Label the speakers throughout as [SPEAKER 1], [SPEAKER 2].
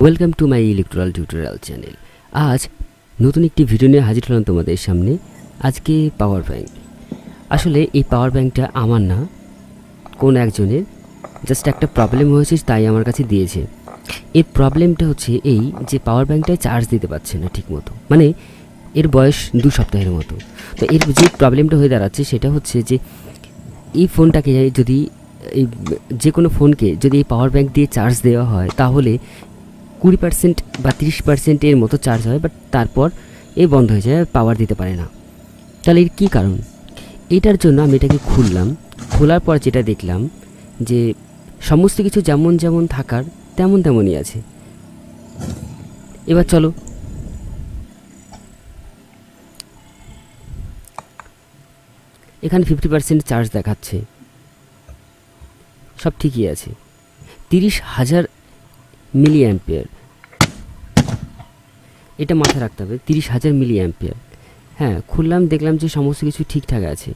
[SPEAKER 1] Welcome to my electoral tutorial channel. আজ নতুন একটি ভিডিও নিয়ে হাজির হলাম তোমাদের সামনে। আজকে পাওয়ার ব্যাংক, আসলে এই পাওয়ার ব্যাংকটা আমার না, কোন একজনের জাস্ট একটা প্রবলেম হয়েছে তাই আমার কাছে দিয়েছে। এর প্রবলেমটা হচ্ছে এই যে পাওয়ার ব্যাংকটায় চার্জ দিতে পারছে না ঠিক মতো, মানে এর বয়স 2 সপ্তাহের মতো। তো এর যে প্রবলেমটা হয়ে দাঁড়াচ্ছে সেটা হচ্ছে যে এই ফোনটাকে যদি এই যে কোনো ফোনকে যদি এই পাওয়ার ব্যাংক দিয়ে চার্জ দেওয়া হয় তাহলে 20% বা 30% এর মতো চার্জ হয়, বাট তারপর এই বন্ধ হয়ে যায়, পাওয়ার দিতে পারে না। তাহলে এর কী কারণ? এটার জন্য আমি এটাকে খুললাম, খোলার পর যেটা দেখলাম যে সমস্ত কিছু যেমন যেমন থাকার তেমন তেমনই আছে। এবার চলো এখানে 50% চার্জ দেখাচ্ছে, সব ঠিকই আছে। 30,000 মিলি অ্যাম্পিয়ার, এটা মাথায় রাখতে হবে, 30,000 মিলি অ্যাম্পিয়ার। হ্যাঁ, খুললাম, দেখলাম যে সমস্ত কিছু ঠিকঠাক আছে।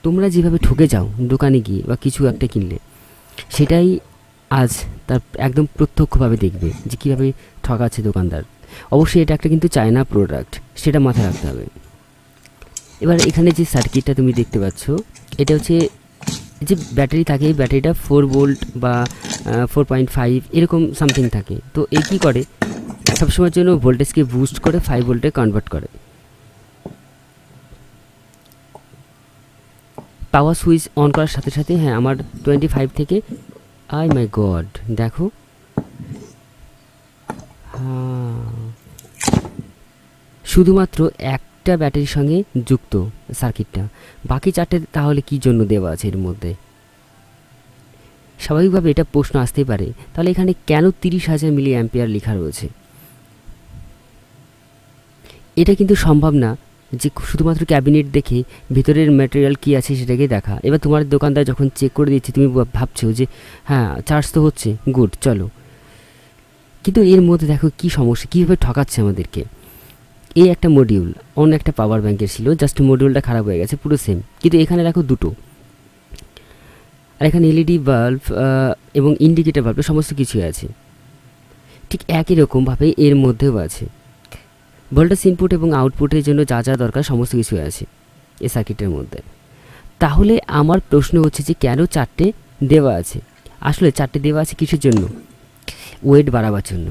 [SPEAKER 1] তোমরা যেভাবে ঠকে যাও দোকানে গিয়ে বা কিছু একটা কিনলে, সেটাই আজ তার একদম প্রত্যক্ষভাবে দেখবে যে কীভাবে ঠকাচ্ছে দোকানদার। অবশ্যই এটা একটা কিন্তু চায়না প্রোডাক্ট, সেটা মাথায় রাখতে হবে। এবার এখানে যে সার্কিটটা তুমি দেখতে পাচ্ছ, এটা হচ্ছে যে ব্যাটারি থাকে, এই ব্যাটারিটা 4 ভোল্ট বা 4.5 এরকম সামথিং থাকে। তো এই কী করে, সবসময়ের জন্য ভোল্টেজকে বুস্ট করে 5 ভোল্টে কনভার্ট করে। পাওয়ার সুইচ অন করার সাথে সাথে হ্যাঁ আমার 25 থেকে, আই মাই গড, দেখো শুধুমাত্র একটা ব্যাটারির সঙ্গে যুক্ত সার্কিটটা, বাকি চারটে তাহলে কি জন্য দেওয়া আছে এর মধ্যে? স্বাভাবিকভাবে এটা প্রশ্ন আসতেই পারে, তাহলে এখানে কেন 30,000 মিলি অ্যাম্পিয়ার লেখা রয়েছে? এটা কিন্তু সম্ভব না যে শুধুমাত্র ক্যাবিনেট দেখে ভিতরের ম্যাটেরিয়াল কী আছে সেটাকে দেখা। এবার তোমার দোকানদার যখন চেক করে দিচ্ছে তুমি ভাবছো যে হ্যাঁ চার্জ তো হচ্ছে, গুড, চলো। কিন্তু এর মধ্যে দেখো কি সমস্যা, কীভাবে ঠকাচ্ছে আমাদেরকে। এই একটা মডিউল অন্য একটা পাওয়ার ব্যাংকের ছিল, জাস্ট মডিউলটা খারাপ হয়ে গেছে, পুরো সেম, কিন্তু এখানে দেখো দুটো। আর এখানে এলইডি বাল্ব এবং ইন্ডিকেটার বাল্ব সমস্ত কিছুই আছে, ঠিক একই রকমভাবে এর মধ্যেও আছে। ভোল্টেজ ইনপুট এবং আউটপুটের জন্য যা যা দরকার সমস্ত কিছু আছে এই সার্কিটের মধ্যে। তাহলে আমার প্রশ্ন হচ্ছে যে কেন চারটে দেওয়া আছে? আসলে চারটে দেওয়া আছে কিসের জন্য? ওয়েট বাড়াবার জন্য।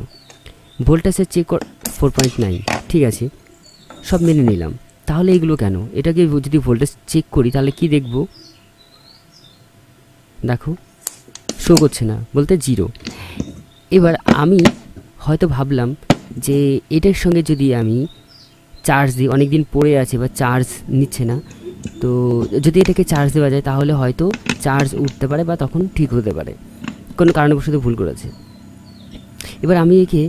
[SPEAKER 1] ভোল্টেজের চেক 4.9, ঠিক আছে, সব মেনে নিলাম। তাহলে এগুলো কেন? এটাকে যদি ভোল্টেজ চেক করি তাহলে কি দেখব? দেখো শো করছে না, বলতে 0। এবার আমি হয়তো ভাবলাম যে এটার সঙ্গে যদি আমি চার্জ দিই, অনেক দিন পড়ে আছে বা চার্জ নিচ্ছে না, তো যদি এটাকে চার্জ দেওয়া যায় তাহলে হয়তো চার্জ উঠতে পারে বা তখন ঠিক হতে পারে, কোনো কারণবশত ভুল করেছে। এবার আমি একে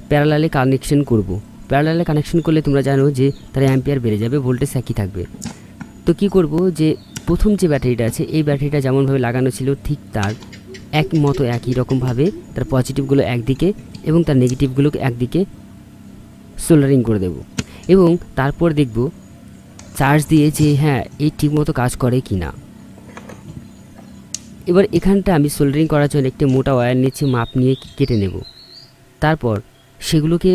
[SPEAKER 1] প্যারালালে কানেকশন করব। প্যারালালে কানেকশন করলে তোমরা জানো যে তার অ্যাম্পিয়ার বেড়ে যাবে, ভোল্টেজ একই থাকবে। তো কি করব, যে প্রথম যে ব্যাটারিটা আছে এই ব্যাটারিটা যেমনভাবে লাগানো ছিল ঠিক তার একই রকমভাবে তার পজিটিভগুলো একদিকে এবং তার নেগেটিভগুলোকে একদিকে সোল্ডারিং করে দেব, এবং তারপর দেখব চার্জ দিয়ে যে হ্যাঁ এই ঠিকমতো কাজ করে কি না। এবার এখানটা আমি সোল্ডারিং করার জন্য একটি মোটা ওয়্যার নিচ্ছি, মাপ নিয়ে কেটে নেব, তারপর সেগুলোকে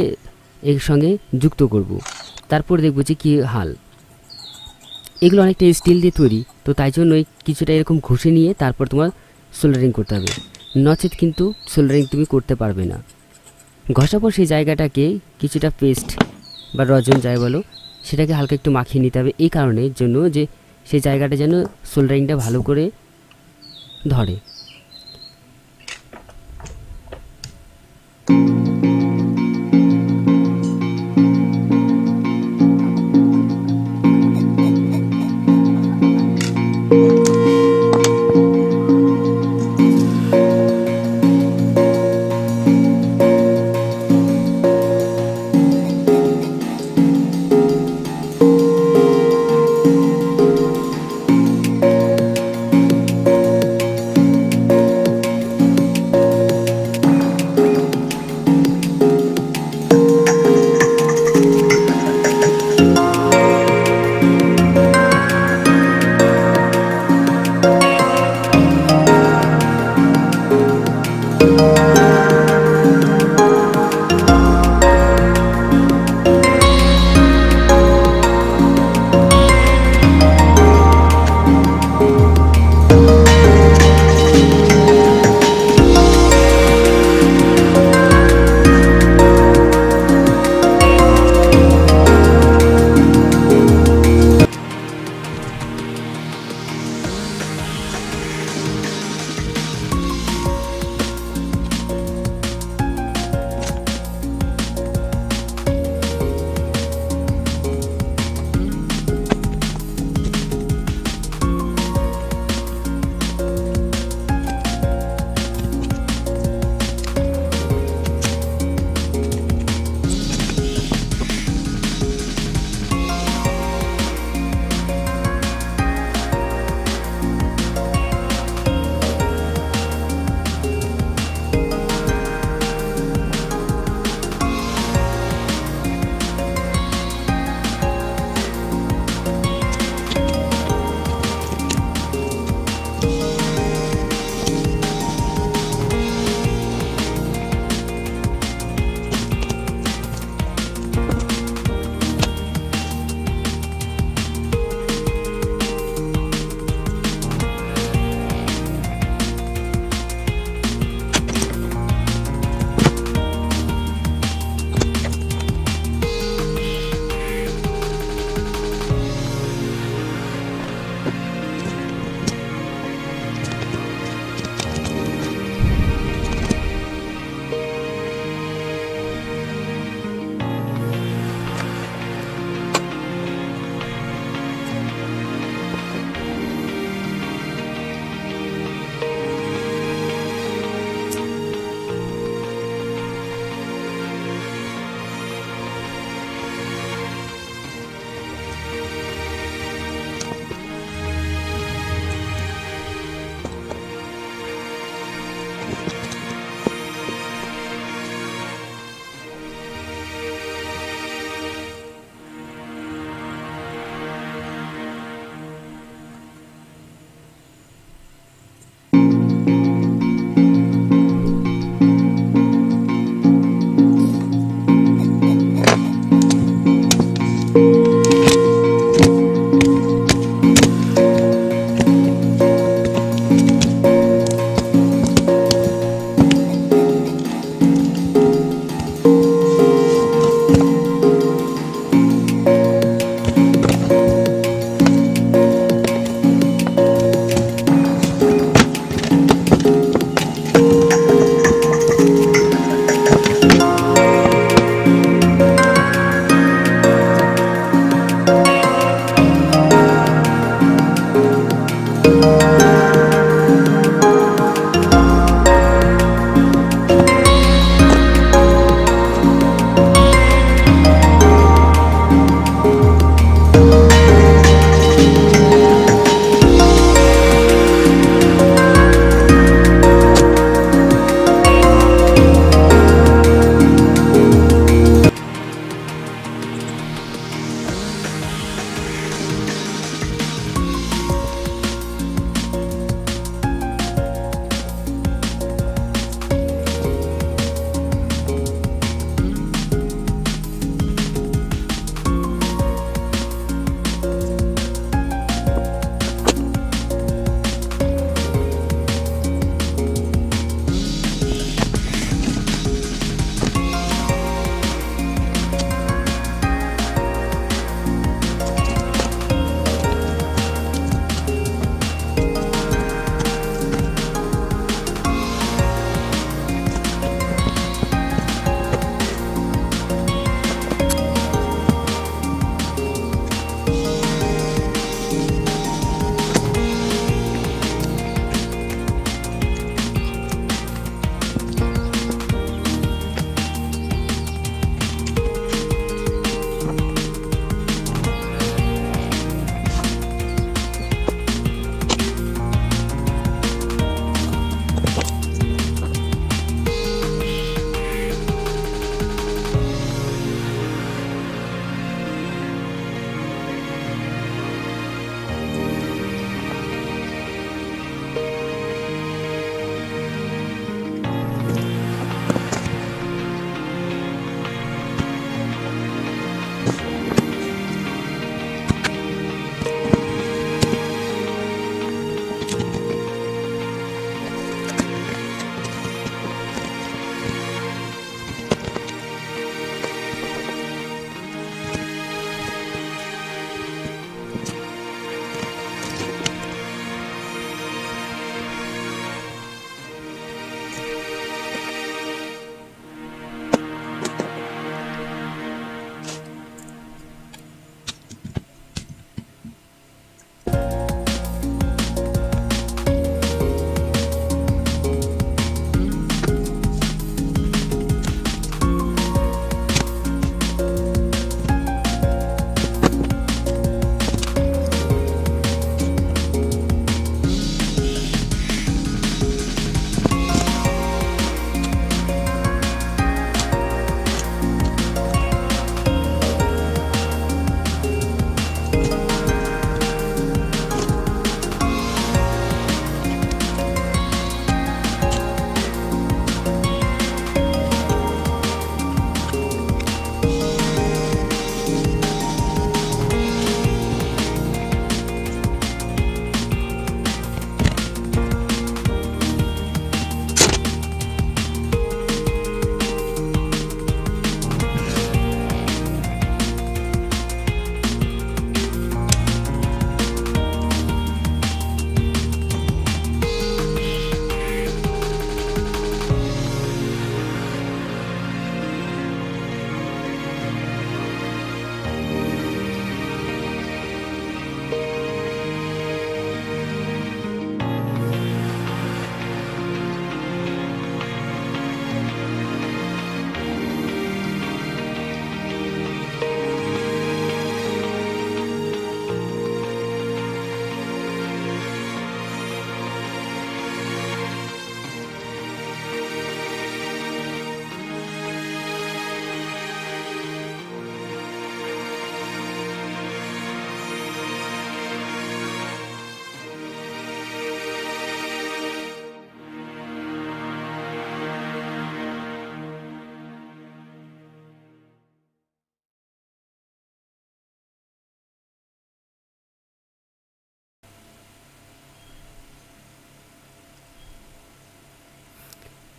[SPEAKER 1] এর সঙ্গে যুক্ত করব, তারপর দেখব যে কী হাল। এগুলো অনেকটা স্টিল দিয়ে তৈরি, তো তাই জন্যই কিছুটা এরকম ঘষে নিয়ে তারপর তোমার সোল্ডারিং করতে হবে, নচেত কিন্তু সোল্ডারিং তুমি করতে পারবে না। ঘষার পর সেই জায়গাটাকে কিছুটা পেস্ট বা রজন যাই বলো, সেটাকে হালকা একটু মাখিয়ে নিতে হবে, এই কারণের জন্য যে সেই জায়গাটা যেন সোল্ডারিংটা ভালো করে ধরে।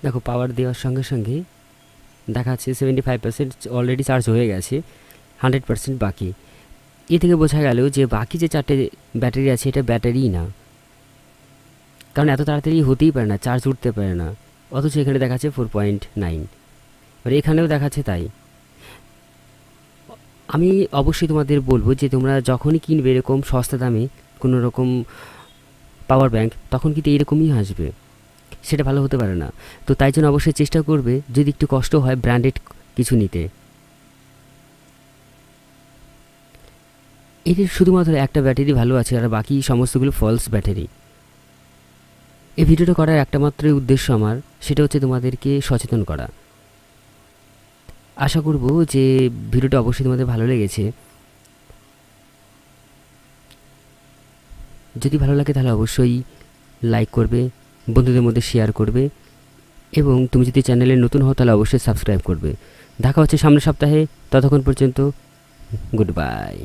[SPEAKER 1] দেখো পাওয়ার দেওয়ার সঙ্গে সঙ্গে দেখাচ্ছে 75% অলরেডি চার্জ হয়ে গেছে, 100% বাকি। এ থেকে বোঝা গেল যে বাকি যে 4টে ব্যাটারি আছে এটা ব্যাটারিই না, কারণ এত তাড়াতাড়ি হতেই পারে না, চার্জ উঠতে পারে না। অথচ এখানে দেখাচ্ছে 4.9, আর এখানেও দেখাচ্ছে তাই। আমি অবশ্যই তোমাদের বলবো যে তোমরা যখনই কিনবে এরকম সস্তা দামে কোনো রকম পাওয়ার ব্যাংক, তখন কিন্তু এরকমই আসবে, সেটা ভালো হতে পারে না। তো তাই জন্য অবশ্যই চেষ্টা করবে যদি একটু কষ্ট হয় ব্র্যান্ডেড কিছু নিতে। এটির শুধুমাত্র একটা ব্যাটারি ভালো আছে, আর বাকি সমস্তগুলো ফলস ব্যাটারি। এই ভিডিওটা করার একটা মাত্রই উদ্দেশ্য আমার, সেটা হচ্ছে তোমাদেরকে সচেতন করা। আশা করব যে ভিডিওটা অবশ্যই তোমাদের ভালো লেগেছে। যদি ভালো লাগে তাহলে অবশ্যই লাইক করবে, বন্ধুদের মধ্যে শেয়ার করবে, এবং তুমি যদি চ্যানেলে নতুন হও তাহলে অবশ্যই সাবস্ক্রাইব করবে। দেখা হচ্ছে সামনের সপ্তাহে, ততক্ষণ পর্যন্ত গুড বাই।